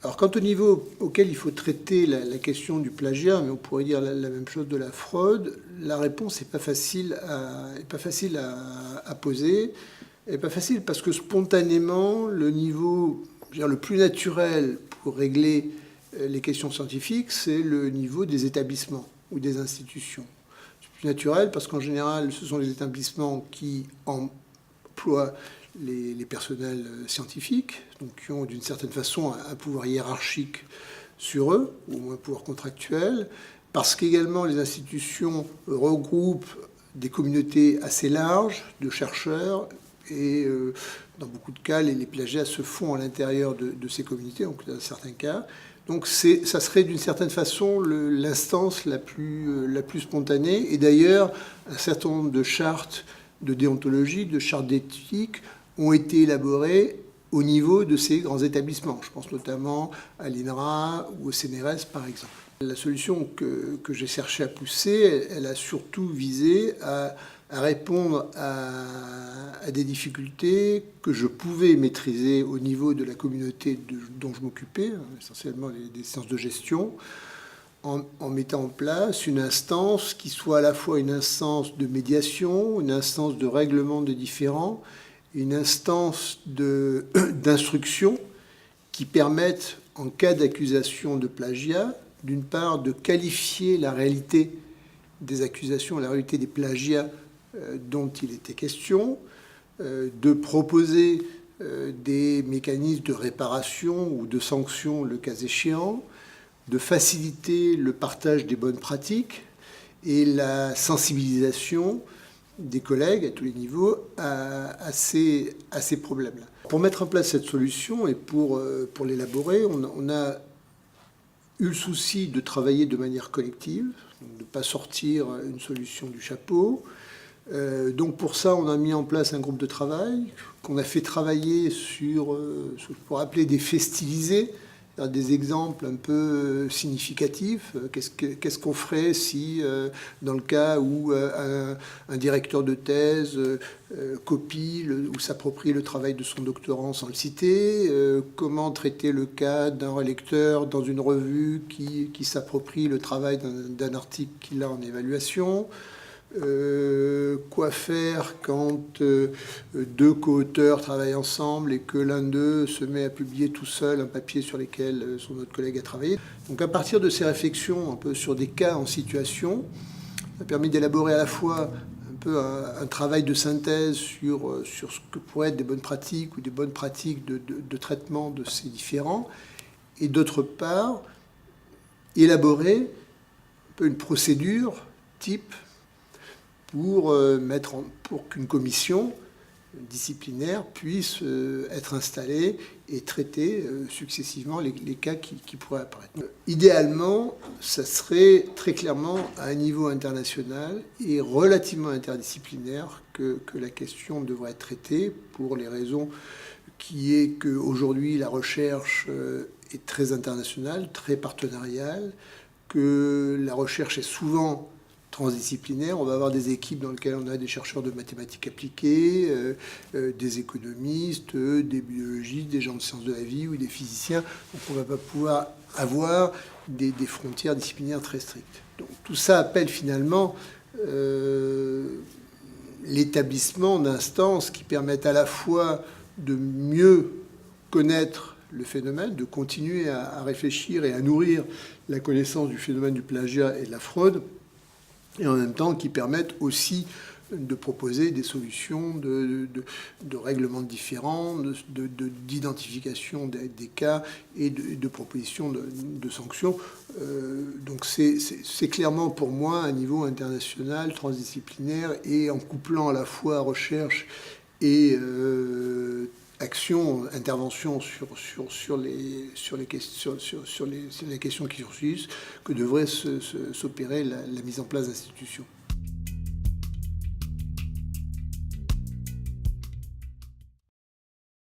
Alors, quant au niveau auquel il faut traiter la question du plagiat, mais on pourrait dire la même chose de la fraude, la réponse n'est pas facile à poser. Elle n'est pas facile parce que spontanément, le niveau, je veux dire, le plus naturel pour régler les questions scientifiques, c'est le niveau des établissements ou des institutions. C'est plus naturel parce qu'en général, ce sont les établissements qui emploient les personnels scientifiques, donc qui ont d'une certaine façon un pouvoir hiérarchique sur eux, ou au moins un pouvoir contractuel, parce qu'également les institutions regroupent des communautés assez larges de chercheurs, et dans beaucoup de cas, les plagiats se font à l'intérieur de ces communautés, donc dans certains cas. Donc ça serait d'une certaine façon l'instance la plus spontanée. Et d'ailleurs, un certain nombre de chartes de déontologie, de chartes d'éthique ont été élaborées au niveau de ces grands établissements. Je pense notamment à l'INRA ou au CNRS, par exemple. La solution que j'ai cherché à pousser, elle a surtout visé à répondre à des difficultés que je pouvais maîtriser au niveau de la communauté dont je m'occupais, essentiellement des sciences de gestion, en mettant en place une instance qui soit à la fois une instance de médiation, une instance de règlement des différends, une instance d'instruction qui permette, en cas d'accusation de plagiat, d'une part de qualifier la réalité des accusations, la réalité des plagiats dont il était question, de proposer des mécanismes de réparation ou de sanctions le cas échéant, de faciliter le partage des bonnes pratiques et la sensibilisation des collègues à tous les niveaux à ces problèmes-là. Pour mettre en place cette solution et pour l'élaborer, on a eu le souci de travailler de manière collective, de ne pas sortir une solution du chapeau. Donc pour ça, on a mis en place un groupe de travail qu'on a fait travailler sur ce que je pourrais appeler des faits stylisés, des exemples un peu significatifs. Qu'est-ce qu'on ferait si, dans le cas où un directeur de thèse copie ou s'approprie le travail de son doctorant sans le citer, comment traiter le cas d'un relecteur dans une revue qui s'approprie le travail d'un article qu'il a en évaluation, quoi faire quand deux co-auteurs travaillent ensemble et que l'un d'eux se met à publier tout seul un papier sur lequel son autre collègue a travaillé. Donc à partir de ces réflexions un peu sur des cas en situation, ça a permis d'élaborer à la fois un peu un travail de synthèse sur ce que pourraient être des bonnes pratiques ou des bonnes pratiques de traitement de ces différends, et d'autre part élaborer un peu une procédure type pour qu'une commission disciplinaire puisse être installée et traiter successivement les cas qui pourraient apparaître. Idéalement, ça serait très clairement à un niveau international et relativement interdisciplinaire que la question devrait être traitée, pour les raisons qui est qu'aujourd'hui la recherche est très internationale, très partenariale, que la recherche est souvent transdisciplinaire. On va avoir des équipes dans lesquelles on a des chercheurs de mathématiques appliquées, des économistes, des biologistes, des gens de sciences de la vie ou des physiciens. Donc on ne va pas pouvoir avoir des frontières disciplinaires très strictes. Donc tout ça appelle finalement l'établissement d'instances qui permettent à la fois de mieux connaître le phénomène, de continuer à réfléchir et à nourrir la connaissance du phénomène du plagiat et de la fraude, et en même temps qui permettent aussi de proposer des solutions de règlement de différends, d'identification des cas et de propositions de sanctions. Donc c'est clairement pour moi un niveau international, transdisciplinaire, et en couplant à la fois recherche et action, intervention sur les questions qui surgissent, que devrait s'opérer la mise en place d'institutions.